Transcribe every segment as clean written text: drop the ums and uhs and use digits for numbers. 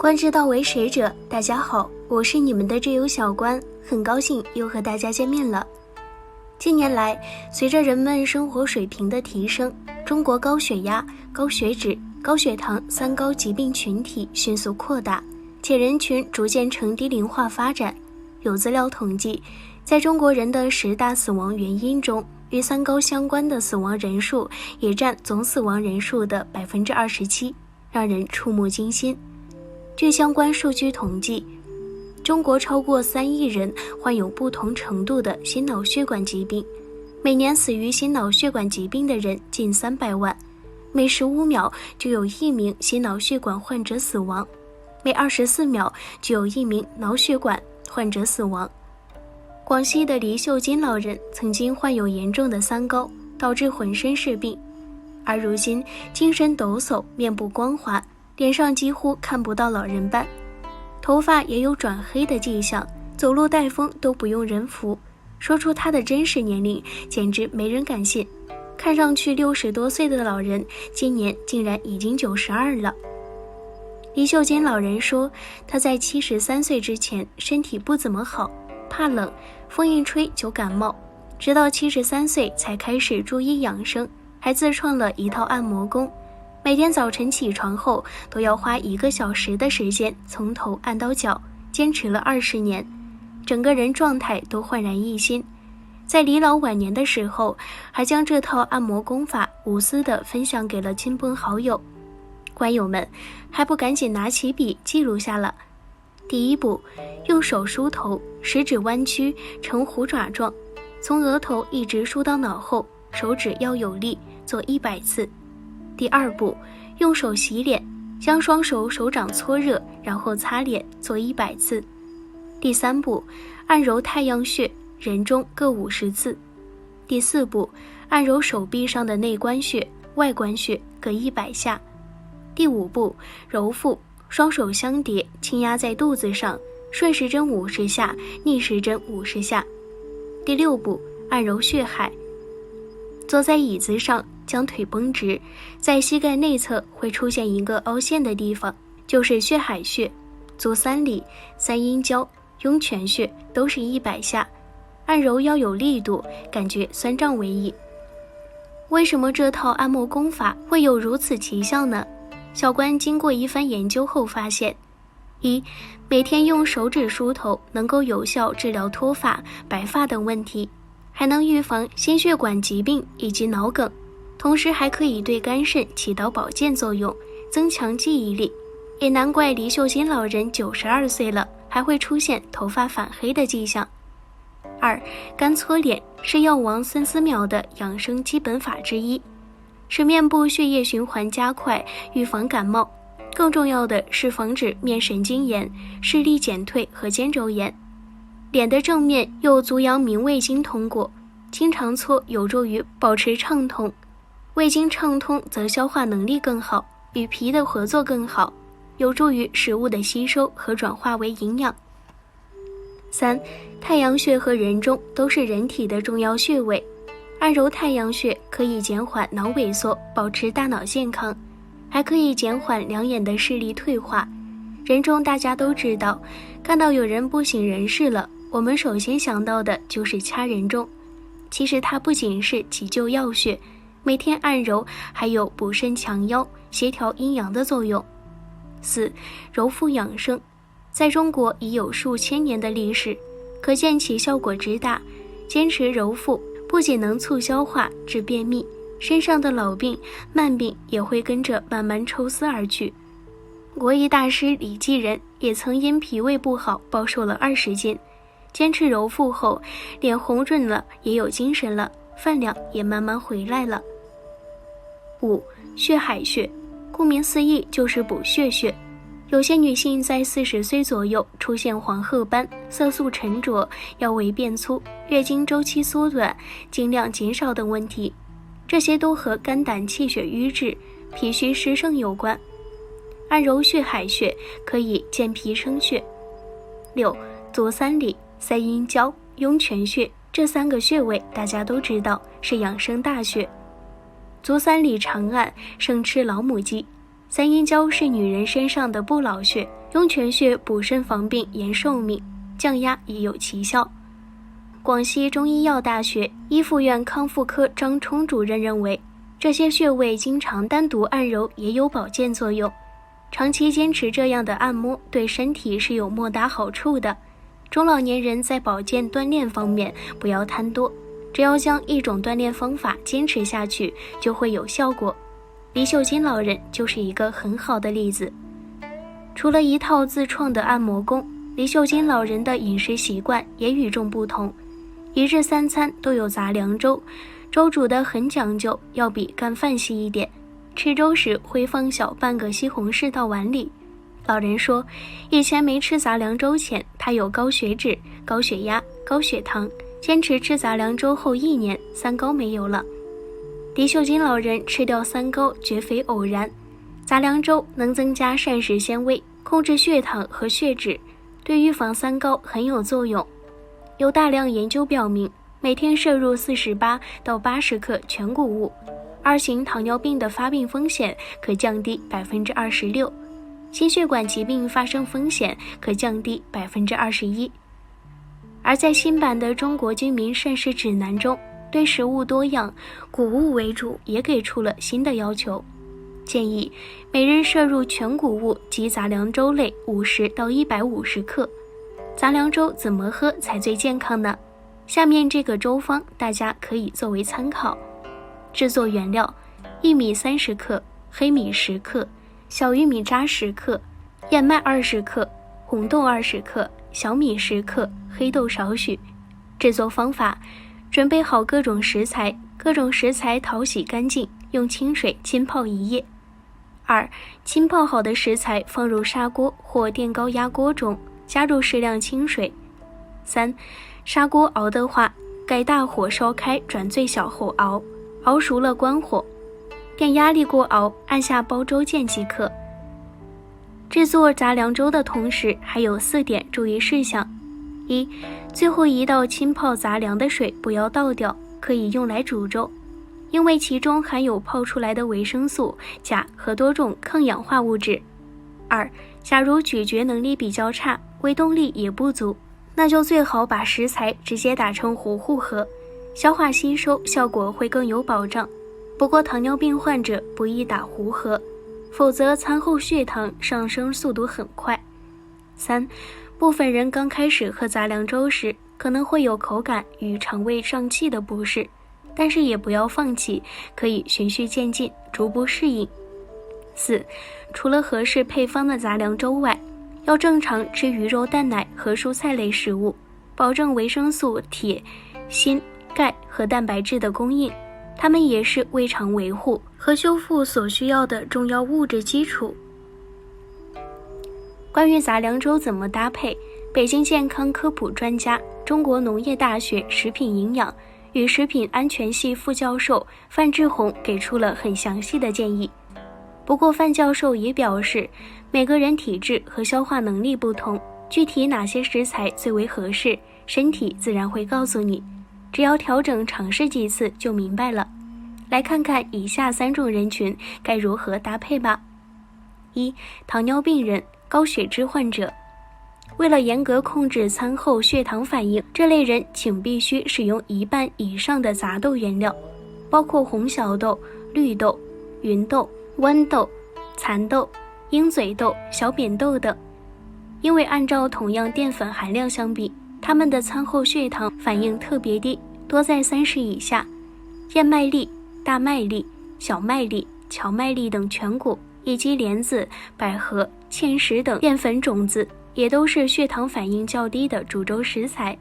观之道为学者，大家好，我是你们的挚友小关，很高兴又和大家见面了。近年来，随着人们生活水平的提升，中国高血压、高血脂、高血糖三高疾病群体迅速扩大，且人群逐渐呈低龄化发展。有资料统计，在中国人的10大死亡原因中，与三高相关的死亡人数也占总死亡人数的27%，让人触目惊心。据相关数据统计，中国超过3亿人患有不同程度的心脑血管疾病，每年死于心脑血管疾病的人近300万，每15秒就有1名心脑血管患者死亡，每24秒就有1名脑血管患者死亡。广西的黎秀金老人曾经患有严重的三高，导致浑身是病，而如今精神抖擞，面部光滑，脸上几乎看不到老人斑，头发也有转黑的迹象，走路带风都不用人扶。说出他的真实年龄，简直没人敢信。看上去60多岁的老人，今年竟然已经92了。黎秀金老人说，他在73岁之前身体不怎么好，怕冷，风一吹就感冒，直到73岁才开始注意养生，还自创了一套按摩功。每天早晨起床后都要花1个小时的时间从头按到脚，坚持了20年，整个人状态都焕然一新。在离老晚年的时候，还将这套按摩功法无私地分享给了亲朋好友。观友们还不赶紧拿起笔记录下了。第一步，用手梳头，食指弯曲成虎爪状，从额头一直梳到脑后，手指要有力，做100次。第二步，用手洗脸，将双手手掌搓热，然后擦脸，做100次。第三步，按揉太阳穴，人中各50次。第四步，按揉手臂上的内关穴、外关穴各100下。第五步，揉腹，双手相叠，轻压在肚子上，顺时针50下，逆时针50下。第六步，按揉血海。坐在椅子上，将腿绷直，在膝盖内侧会出现一个凹陷的地方，就是血海穴。足三里、三阴交、涌泉穴都是100下，按揉要有力度，感觉酸胀为宜。为什么这套按摩功法会有如此奇效呢？小关经过一番研究后发现，一，每天用手指梳头能够有效治疗脱发、白发等问题，还能预防心血管疾病以及脑梗，同时还可以对肝肾起到保健作用，增强记忆力。也难怪黎秀金老人92岁了，还会出现头发反黑的迹象。二，干搓脸是药王孙思邈的养生基本法之一，使面部血液循环加快，预防感冒。更重要的是防止面神经炎、视力减退和肩周炎。脸的正面有足阳明胃经通过，经常搓有助于保持畅通，胃经畅通则消化能力更好，与脾的合作更好，有助于食物的吸收和转化为营养。三，太阳穴和人中都是人体的重要穴位，按揉太阳穴可以减缓脑萎缩，保持大脑健康，还可以减缓两眼的视力退化。人中大家都知道，看到有人不省人事了，我们首先想到的就是掐人中。其实它不仅是急救要穴，每天按揉还有补肾强腰、协调阴阳的作用。四，揉腹养生，在中国已有数千年的历史，可见其效果之大。坚持揉腹不仅能促消化、治便秘，身上的老病、慢病也会跟着慢慢抽丝而去。国医大师李继仁也曾因脾胃不好暴瘦了20斤，坚持揉腹后，脸红润了，也有精神了，饭量也慢慢回来了。五，血海穴，顾名思义就是补血穴。有些女性在40岁左右出现黄褐斑、色素沉着、腰围变粗、月经周期缩短、经量减少等问题，这些都和肝胆气血瘀滞、脾虚湿盛有关。按揉血海穴可以健脾生血。六，足三里、三阴交、涌泉穴这3个穴位大家都知道是养生大穴。足三里长按生吃老母鸡，三阴交是女人身上的不老穴，涌泉穴补肾防病延寿命，降压也有奇效。广西中医药大学医附院康复科张冲主任认为，这些穴位经常单独按揉也有保健作用，长期坚持这样的按摩对身体是有莫大好处的。中老年人在保健锻炼方面不要贪多，只要将一种锻炼方法坚持下去就会有效果。李秀金老人就是一个很好的例子。除了一套自创的按摩功，李秀金老人的饮食习惯也与众不同，一日三餐都有杂粮粥，粥煮得很讲究，要比干饭稀一点。吃粥时会放小半个西红柿到碗里。老人说，以前没吃杂粮粥前，他有高血脂、高血压、高血糖，坚持吃杂粮粥后1年，三高没有了。李秀金老人吃掉三高绝非偶然，杂粮粥能增加膳食纤维，控制血糖和血脂，对预防三高很有作用。有大量研究表明，每天摄入48到80克全谷物，2型糖尿病的发病风险可降低26%，心血管疾病发生风险可降低21%。而在新版的中国居民膳食指南中，对食物多样、谷物为主也给出了新的要求，建议每日摄入全谷物及杂粮粥类50到150克。杂粮粥怎么喝才最健康呢？下面这个粥方大家可以作为参考。制作原料：薏米30克，黑米10克，小玉米渣10克，燕麦20克，红豆20克，小米10克，黑豆少许。制作方法：准备好各种食材，淘洗干净，用清水浸泡1夜。2. 浸泡好的食材放入砂锅或电高压锅中，加入适量清水。3. 砂锅熬的话，盖大火烧开转最小后熬，熬熟了关火，电压力锅熬，按下煲粥键即可。制作杂粮粥的同时还有4点注意事项。1. 最后一道浸泡杂粮的水不要倒掉，可以用来煮粥，因为其中含有泡出来的维生素、钾和多种抗氧化物质。2. 假如咀嚼能力比较差，胃动力也不足，那就最好把食材直接打成糊糊喝，消化吸收效果会更有保障。不过糖尿病患者不宜打糊喝，否则餐后血糖上升速度很快。3. 部分人刚开始喝杂粮粥时，可能会有口感与肠胃胀气的不适，但是也不要放弃，可以循序渐进，逐步适应。4. 除了合适配方的杂粮粥外，要正常吃鱼肉蛋奶和蔬菜类食物，保证维生素、铁、锌、钙和蛋白质的供应，它们也是胃肠维护和修复所需要的重要物质基础。关于杂粮粥怎么搭配，北京健康科普专家、中国农业大学食品营养与食品安全系副教授范志红给出了很详细的建议。不过范教授也表示，每个人体质和消化能力不同，具体哪些食材最为合适，身体自然会告诉你，只要调整尝试几次就明白了。来看看以下3种人群该如何搭配吧。1. 糖尿病人、高血脂患者。为了严格控制餐后血糖反应，这类人请必须使用1半以上的杂豆原料，包括红小豆、绿豆、芸豆、豌豆、蚕豆、鹰嘴豆、小扁豆等。因为按照同样淀粉含量相比，它们的餐后血糖反应特别低，多在30以下。燕麦粒、大麦粒、小麦粒、荞麦粒等全谷，以及莲子、百合、芡实等淀粉种子，也都是血糖反应较低的煮粥食材。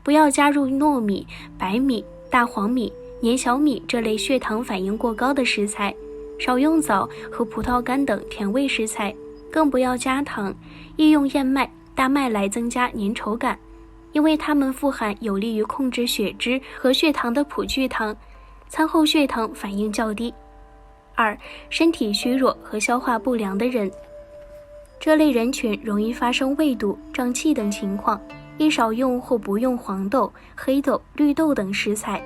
不要加入糯米、白米、大黄米、粘小米这类血糖反应过高的食材，少用枣和葡萄干等甜味食材，更不要加糖，宜用燕麦、大麦来增加粘稠感，因为它们富含有利于控制血脂和血糖的葡聚糖，餐后血糖反应较低。2. 身体虚弱和消化不良的人。这类人群容易发生胃堵、胀气等情况，宜少用或不用黄豆、黑豆、绿豆等食材，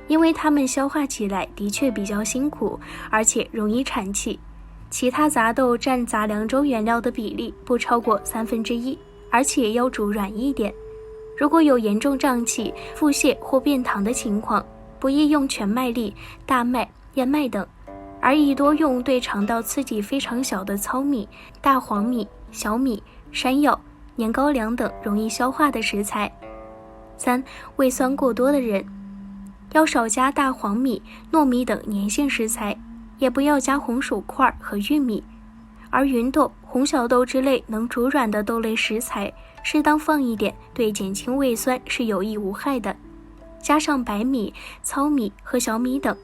因为它们消化起来的确比较辛苦，而且容易产气。其他杂豆占杂粮粥原料的比例不超过1/3，而且要煮软一点。如果有严重胀气、腹泻或便溏的情况，不宜用全麦粒、大麦、燕麦等，而宜多用对肠道刺激非常小的糙米、大黄米、小米、山药、年高粱等容易消化的食材。3. 胃酸过多的人，要少加大黄米、糯米等粘性食材，也不要加红薯块和玉米，而芸豆、红小豆之类能煮软的豆类食材，适当放一点，对减轻胃酸是有益无害的。加上白米、糙米和小米等，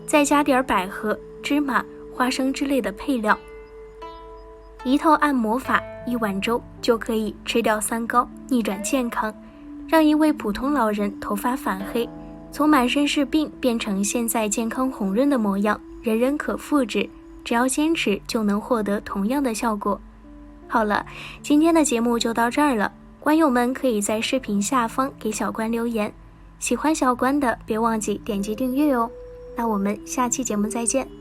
再加点百合、芝麻、花生之类的配料。一套按摩法，1碗粥就可以吃掉3高，逆转健康，让一位普通老人头发反黑，从满身是病变成现在健康红润的模样，人人可复制，只要坚持就能获得同样的效果。好了，今天的节目就到这儿了，观友们可以在视频下方给小关留言，喜欢小关的别忘记点击订阅哦。那我们下期节目再见。